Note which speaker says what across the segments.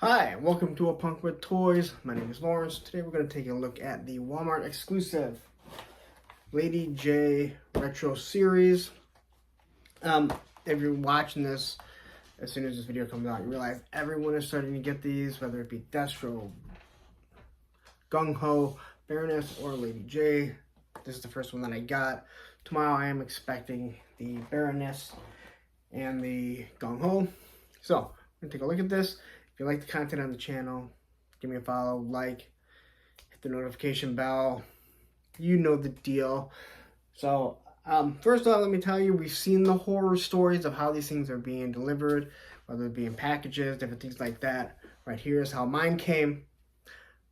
Speaker 1: Hi, welcome to A Punk with Toys. My name is Lawrence. Today we're going to take a look at the Walmart exclusive Lady Jaye Retro Series. If you're watching this, as soon as this video comes out, you realize everyone is starting to get these, whether it be Destro, Gung Ho, Baroness, or Lady Jaye. This is the first one that I got. Tomorrow I am expecting the Baroness and the Gung Ho. So, we're going to take a look at this. If you like the content on the channel, give me a follow, like, hit the notification bell. You know the deal. So, first off, let me tell you, we've seen the horror stories of how these things are being delivered, whether it be in packages, different things like that. Right here is how mine came.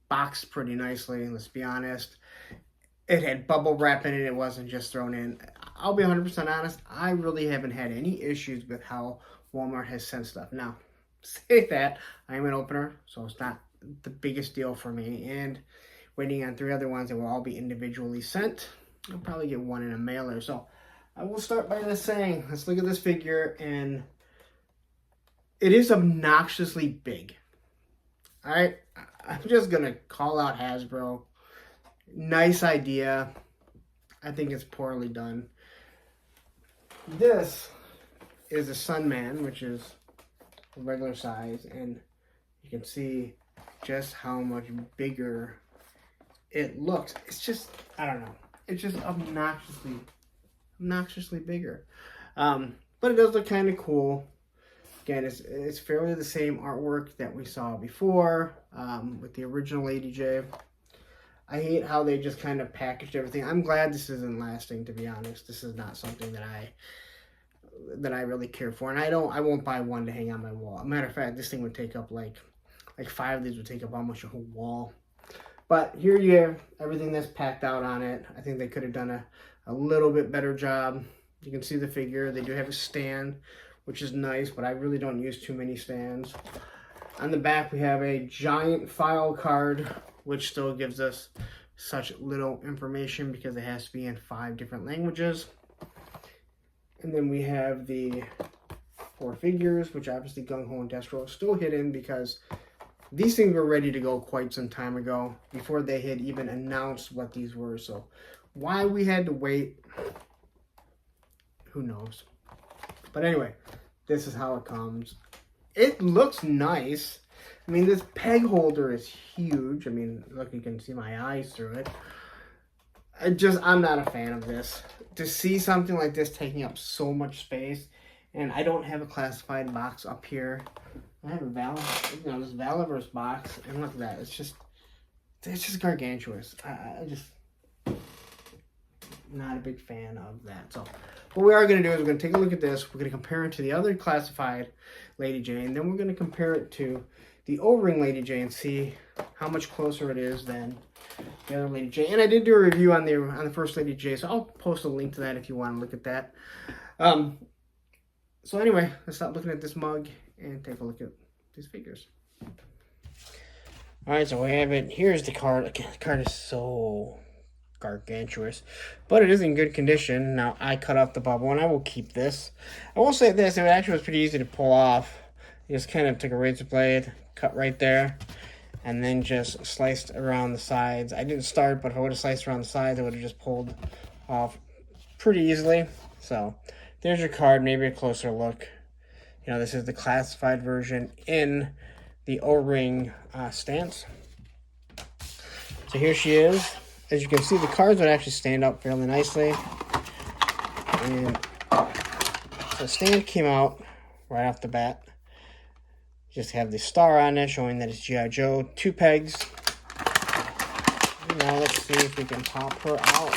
Speaker 1: Boxed pretty nicely, let's be honest. It had bubble wrap in it. It wasn't just thrown in. I'll be 100% honest. I really haven't had any issues with how Walmart has sent stuff. Now, say that I am an opener, so it's not the biggest deal for me, and waiting on 3 other ones that will all be individually sent. I'll probably get one in a mailer. So I will start by just saying, let's look at this figure, and it is obnoxiously big. All right, I'm just gonna call out Hasbro. Nice idea. I think it's poorly done. This is a Sunman, which is regular size, and you can see just how much bigger it looks. It's just, I don't know, it's just obnoxiously bigger, but it does look kind of cool. Again, it's fairly the same artwork that we saw before with the original Lady Jaye. I hate how they just kind of packaged everything. I'm glad this isn't lasting, to be honest. This is not something that I really care for, and I won't buy one to hang on my wall. Matter of fact, this thing would take up like 5 of these would take up almost your whole wall. But here you have everything that's packed out on it. I think they could have done a little bit better job. You can see the figure. They do have a stand, which is nice, but I really don't use too many stands. On the back, we have a giant file card, which still gives us such little information because it has to be in 5 different languages. And then we have the 4 figures, which obviously Gung Ho and Destro are still hidden because these things were ready to go quite some time ago before they had even announced what these were. So why we had to wait, who knows. But anyway, this is how it comes. It looks nice. I mean, this peg holder is huge. I mean, look, you can see my eyes through it. I'm not a fan of this. To see something like this taking up so much space, and I don't have a classified box up here. I have a this Valorous box, and look at that. It's just gargantuous. I just not a big fan of that. So what we are going to do is we're going to take a look at this. We're going to compare it to the other classified Lady Jaye, and then we're going to compare it to the O-ring Lady Jaye and see how much closer it is than the other Lady Jaye. And I did do a review on the first Lady Jaye, so I'll post a link to that if you want to look at that. So anyway, let's stop looking at this mug and take a look at these figures. Alright, so we have it. Here's the card. Again, the card is so gargantuous, but it is in good condition. Now, I cut off the bubble, and I will keep this. I will say this, it actually was pretty easy to pull off. You just kind of took a razor blade, cut right there, and then just sliced around the sides. I didn't start, but if I would have sliced around the sides, I would have just pulled off pretty easily. So there's your card, maybe a closer look. You know, this is the classified version in the O-ring stance. So here she is. As you can see, the cards would actually stand up fairly nicely. And so the stand came out right off the bat. Just have the star on it showing that it's G.I. Joe. 2 pegs. Now let's see if we can pop her out.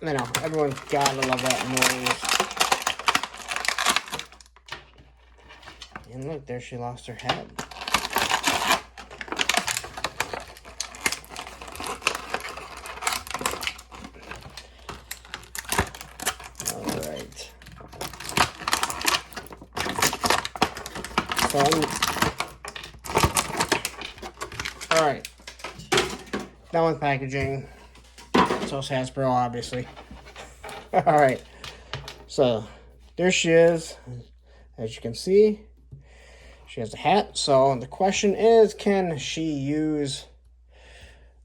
Speaker 1: I know, everyone's gotta love that noise. And look, there she lost her head. Alright. Alright. Done with packaging. So is Hasbro, obviously. Alright. So, there she is. As you can see, she has a hat. So the question is, can she use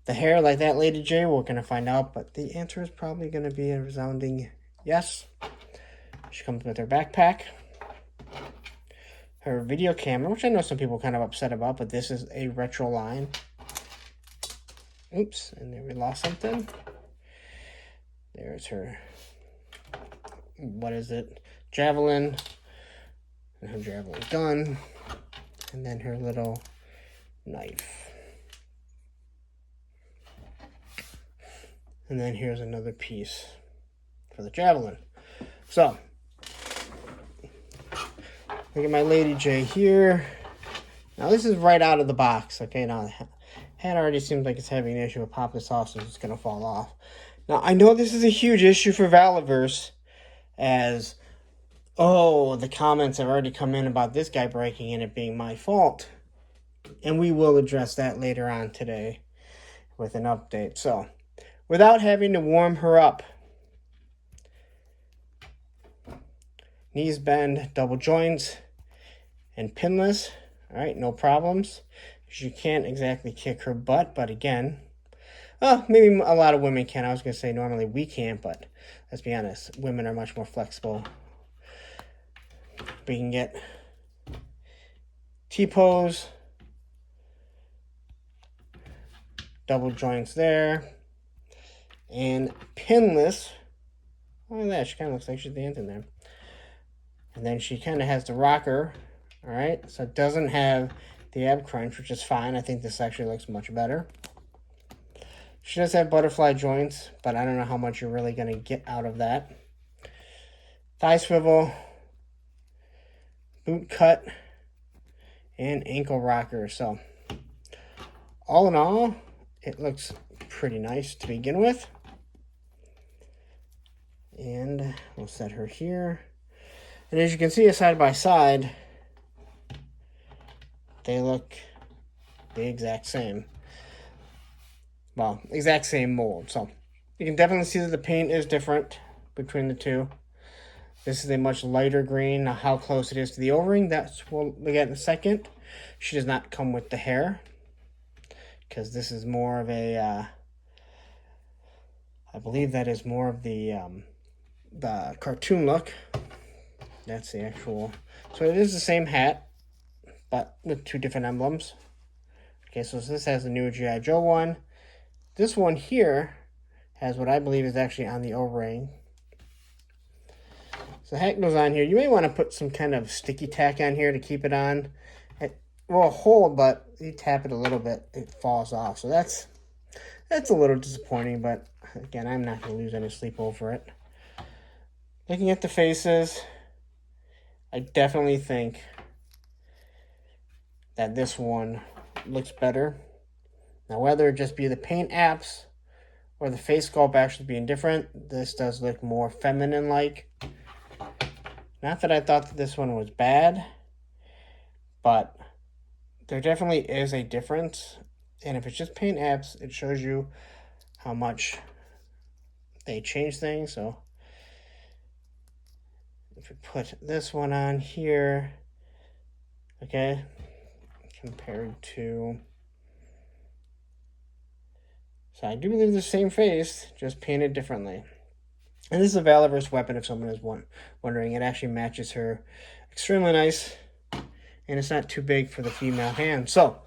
Speaker 1: the hair like that Lady Jaye? We're going to find out, but the answer is probably going to be a resounding yes. She comes with her backpack, her video camera, which I know some people are kind of upset about, but this is a retro line. Oops, and then we lost something. There's her, what is it? Javelin, and her javelin gun, and then her little knife. And then here's another piece for the javelin. So, look at my Lady Jaye here. Now this is right out of the box. Okay, now the hat already seems like it's having an issue with pop this off, so it's going to fall off. Now I know this is a huge issue for Valaverse, as, oh, the comments have already come in about this guy breaking and it being my fault. And we will address that later on today with an update. So, without having to warm her up, knees bend, double joints, and pinless. All right, no problems. You can't exactly kick her butt, but again, maybe a lot of women can. I was going to say normally we can't, but let's be honest, women are much more flexible. We can get T-pose, double joints there, and pinless. Look at that, she kind of looks like she's dancing there. And then she kind of has the rocker, all right? So it doesn't have the ab crunch, which is fine. I think this actually looks much better. She does have butterfly joints, but I don't know how much you're really going to get out of that. Thigh swivel, boot cut, and ankle rocker. So all in all, it looks pretty nice to begin with. And we'll set her here. And as you can see, side by side, they look the exact same. Well, exact same mold. So you can definitely see that the paint is different between the two. This is a much lighter green. Now, how close it is to the O-ring, that's what we'll get in a second. She does not come with the hair, because this is more of a, I believe that is more of the cartoon look. That's the actual, so it is the same hat, but with two different emblems. Okay, so this has the new G.I. Joe one. This one here has what I believe is actually on the O-ring. So the hat goes on here. You may want to put some kind of sticky tack on here to keep it on. It will hold, but you tap it a little bit, it falls off. So that's a little disappointing, but again, I'm not going to lose any sleep over it. Looking at the faces, I definitely think that this one looks better. Now, whether it just be the paint apps or the face sculpt actually being different, this does look more feminine-like. Not that I thought that this one was bad, but there definitely is a difference. And if it's just paint apps, it shows you how much they change things. So if we put this one on here, okay, compared to, so I do believe the same face, just painted differently. And this is a Valaverse weapon, if someone is wondering. It actually matches her extremely nice, and it's not too big for the female hand. So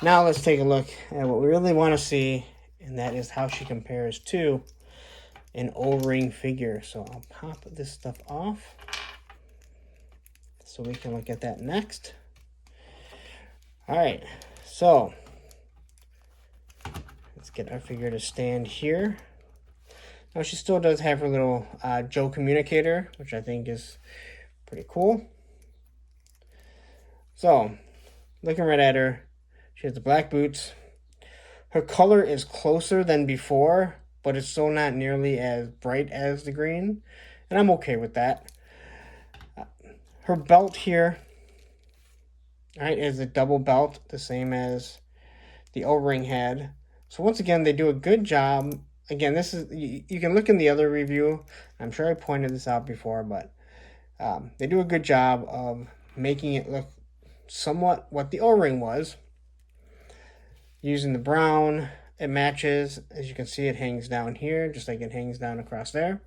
Speaker 1: now let's take a look at what we really want to see, and that is how she compares to an O-ring figure. So I'll pop this stuff off so we can look at that next. All right, so let's get our figure to stand here. Now she still does have her little Joe communicator, which I think is pretty cool. So, looking right at her, she has the black boots. Her color is closer than before, but it's still not nearly as bright as the green, and I'm okay with that. Her belt here, right, is a double belt, the same as the O-ring had. So once again, they do a good job. Again, this is, you can look in the other review. I'm sure I pointed this out before, but They do a good job of making it look somewhat what the O-ring was. Using the brown, it matches. As you can see, it hangs down here, just like it hangs down across there.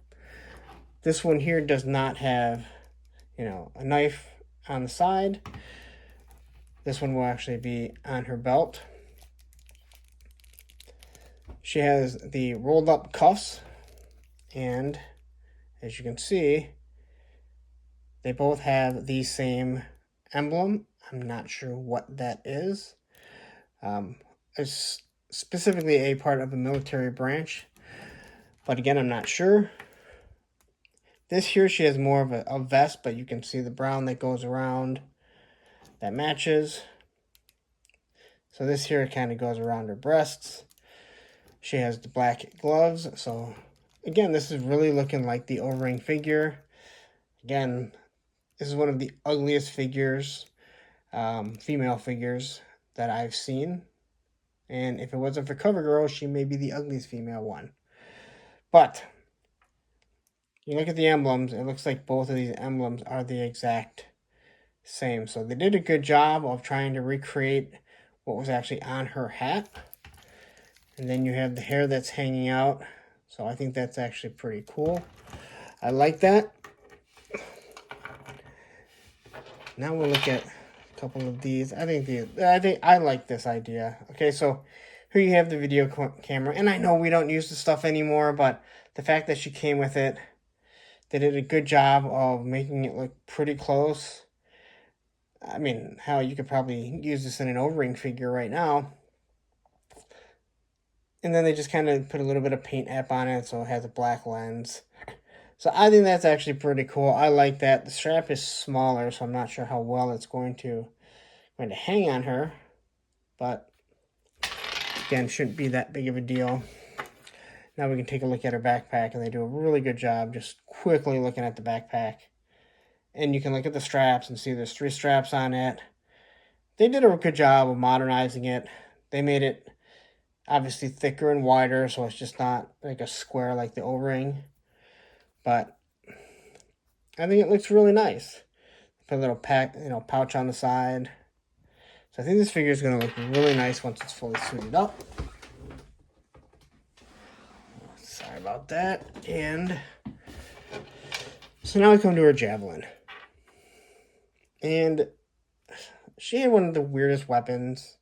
Speaker 1: This one here does not have, a knife on the side. This one will actually be on her belt. She has the rolled up cuffs, and as you can see, they both have the same emblem. I'm not sure what that is. It's specifically a part of a military branch, but again, I'm not sure. This here, she has more of a vest, but you can see the brown that goes around that matches. So this here kind of goes around her breasts. She has the black gloves. So again, this is really looking like the O-ring figure. Again, this is one of the ugliest figures, female figures that I've seen. And if it wasn't for CoverGirl, she may be the ugliest female one. But you look at the emblems, it looks like both of these emblems are the exact same. So they did a good job of trying to recreate what was actually on her hat. And then you have the hair that's hanging out. So I think that's actually pretty cool. I like that. Now we'll look at a couple of these. I think I like this idea. Okay, so here you have the video camera. And I know we don't use the stuff anymore, but the fact that she came with it, they did a good job of making it look pretty close. I mean, hell, you could probably use this in an O-ring figure right now. And then they just kind of put a little bit of paint app on it, so it has a black lens. So I think that's actually pretty cool. I like that. The strap is smaller, so I'm not sure how well it's going to hang on her. But again, shouldn't be that big of a deal. Now we can take a look at her backpack, and they do a really good job just quickly looking at the backpack. And you can look at the straps and see there's 3 straps on it. They did a good job of modernizing it. They made it obviously thicker and wider, so it's just not like a square like the O-ring. But I think it looks really nice. Put a little pouch on the side. So I think this figure is going to look really nice once it's fully suited up. Sorry about that. And so now we come to her javelin. And she had one of the weirdest weapons,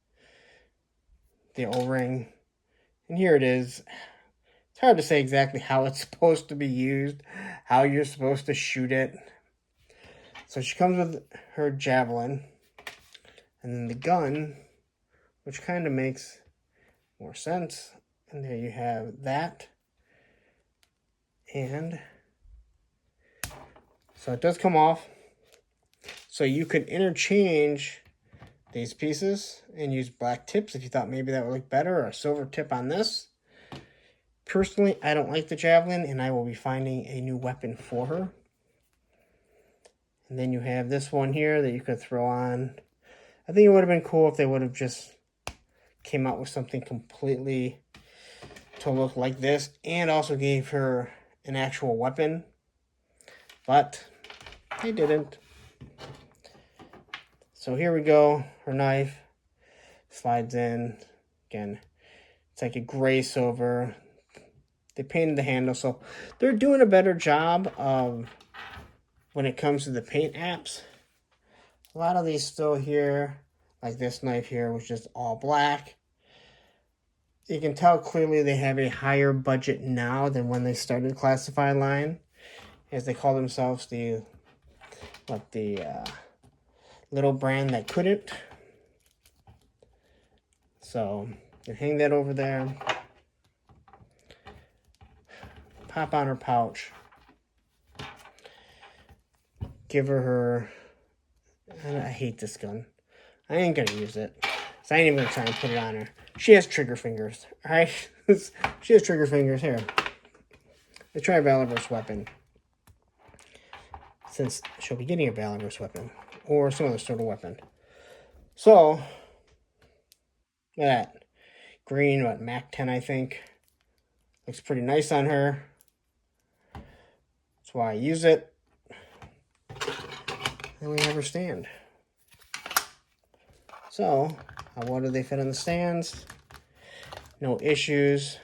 Speaker 1: the O-ring. And here it is. It's hard to say exactly how it's supposed to be used, how you're supposed to shoot it. So she comes with her javelin, and then the gun, which kind of makes more sense. And there you have that. And so it does come off. So you could interchange these pieces and use black tips if you thought maybe that would look better, or a silver tip on this. Personally, I don't like the javelin, and I will be finding a new weapon for her. And then you have this one here that you could throw on. I think it would have been cool if they would have just came out with something completely to look like this, and also gave her an actual weapon. But they didn't. So here we go. Her knife slides in. Again, it's like a gray silver. They painted the handle, so they're doing a better job of when it comes to the paint apps. A lot of these still here, like this knife here, which is all black. You can tell clearly they have a higher budget now than when they started the classified line, as they call themselves the little brand that couldn't. So you hang that over there. Pop on her pouch. Give her I hate this gun. I ain't gonna use it. So I ain't even gonna try and put it on her. She has trigger fingers. Alright? She has trigger fingers here. Let's try a Valorverse weapon. Since she'll be getting a Valorverse weapon. Or some other sort of weapon. So, look at that. Green, MAC 10, I think. Looks pretty nice on her. That's why I use it. then we have her stand. So, how well do they fit in the stands? No issues.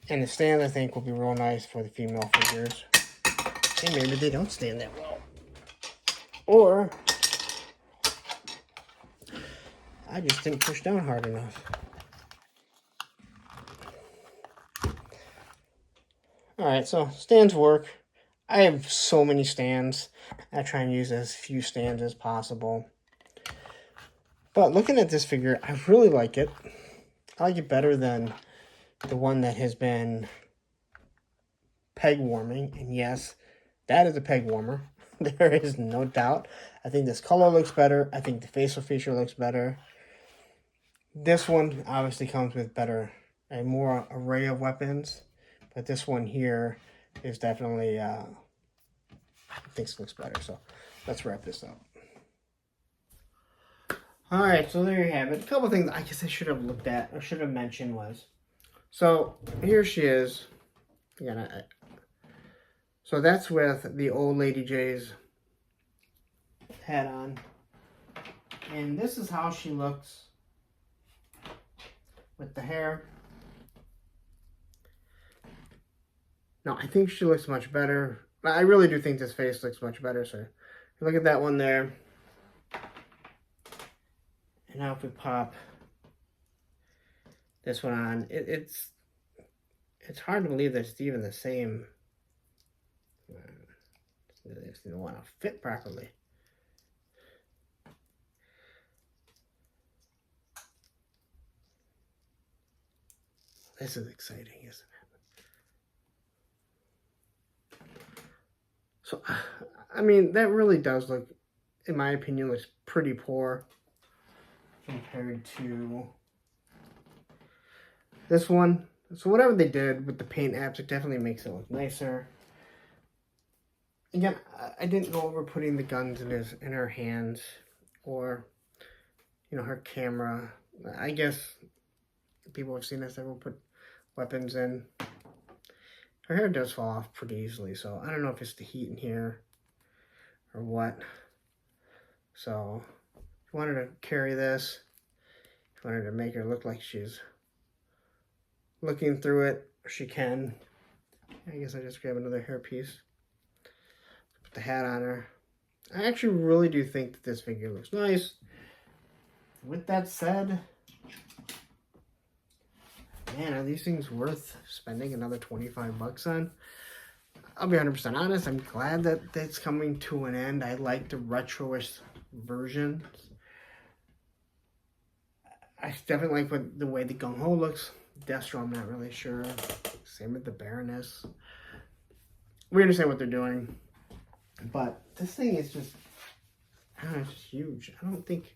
Speaker 1: And the stand, I think, will be real nice for the female figures. And maybe they don't stand that well. Or I just didn't push down hard enough. Alright, so stands work. I have so many stands. I try and use as few stands as possible. But looking at this figure, I really like it. I like it better than the one that has been peg warming. And yes, that is a peg warmer. There is no doubt. I think this color looks better. I think the facial feature looks better. This one obviously comes with a more array of weapons. But this one here is definitely, I think it looks better. So let's wrap this up. Alright, so there you have it. A couple things I guess I should have looked at or should have mentioned was, so here she is. Again, so that's with the old Lady Jaye's hat on. And this is how she looks with the hair. No, I think she looks much better. I really do think this face looks much better. So look at that one there. And now if we pop this one on, it's hard to believe that it's even the same. It doesn't want to fit properly. This is exciting, isn't it? So, I mean, that really does look, in my opinion, looks pretty poor compared to this one. So whatever they did with the paint apps, it definitely makes it look nicer. Again, I didn't go over putting the guns in her hands or, you know, her camera. I guess people have seen this, everyone put weapons in. Her hair does fall off pretty easily, so I don't know if it's the heat in here or what. So if you wanted to carry this, if you wanted to make her look like she's looking through it, she can. I guess I just grab another hairpiece, put the hat on her. I actually really do think that this figure looks nice. With that said, man, are these things worth spending another 25 bucks on? I'll be 100% honest, I'm glad that it's coming to an end. I like the retro-ish versions. I definitely like the way the gung-ho looks. Destro, I'm not really sure. Same with the Baroness. We understand what they're doing. But this thing is just, I don't know, it's just huge. I don't think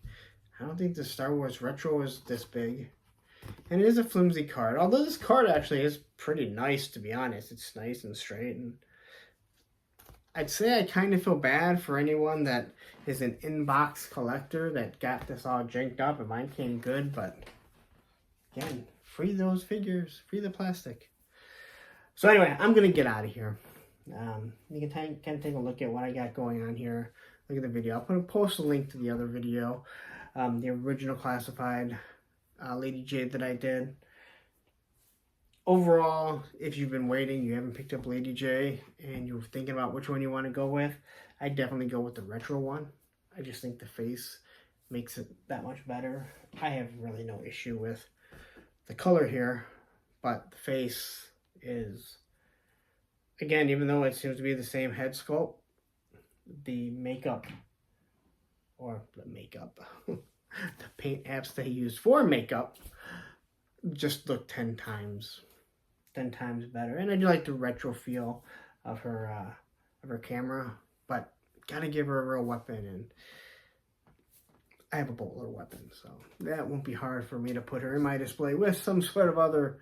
Speaker 1: the Star Wars Retro is this big. And it is a flimsy card. Although this card actually is pretty nice, to be honest. It's nice and straight. And I'd say I kind of feel bad for anyone that is an inbox collector that got this all jinked up. And mine came good, but again, free those figures. Free the plastic. So anyway, I'm going to get out of here. You can kind of take a look at what I got going on here. Look at the video. I'll post a link to the other video. The original classified Lady Jaye that I did. Overall, if you've been waiting, you haven't picked up Lady Jaye, and you're thinking about which one you want to go with, I'd definitely go with the retro one. I just think the face makes it that much better. I have really no issue with the color here, but the face is, again, even though it seems to be the same head sculpt, the makeup, or the makeup, the paint apps they used for makeup just look 10 times better. And I do like the retro feel of her camera, but gotta give her a real weapon, and I have a boatload of weapons, so that won't be hard for me to put her in my display with some sort of other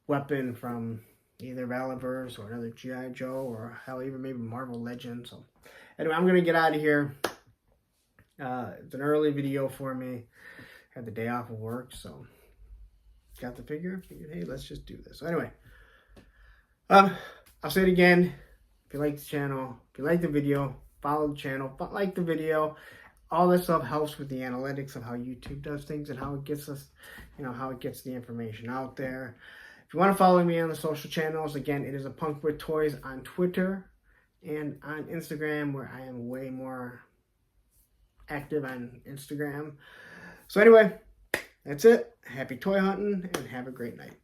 Speaker 1: weapon from either Valiverse or another G.I. Joe, or hell, even maybe Marvel Legends. So anyway, I'm gonna get out of here. It's an early video for me. Had the day off of work, so got the figure. Figured, hey, let's just do this. So anyway, I'll say it again. if you like the channel, if you like the video, follow the channel, like the video. All this stuff helps with the analytics of how YouTube does things and how it gets us, how it gets the information out there. If you want to follow me on the social channels, again, it is a Punk with Toys on Twitter and on Instagram, where I am way more active on Instagram. So anyway, that's it. Happy toy hunting and have a great night.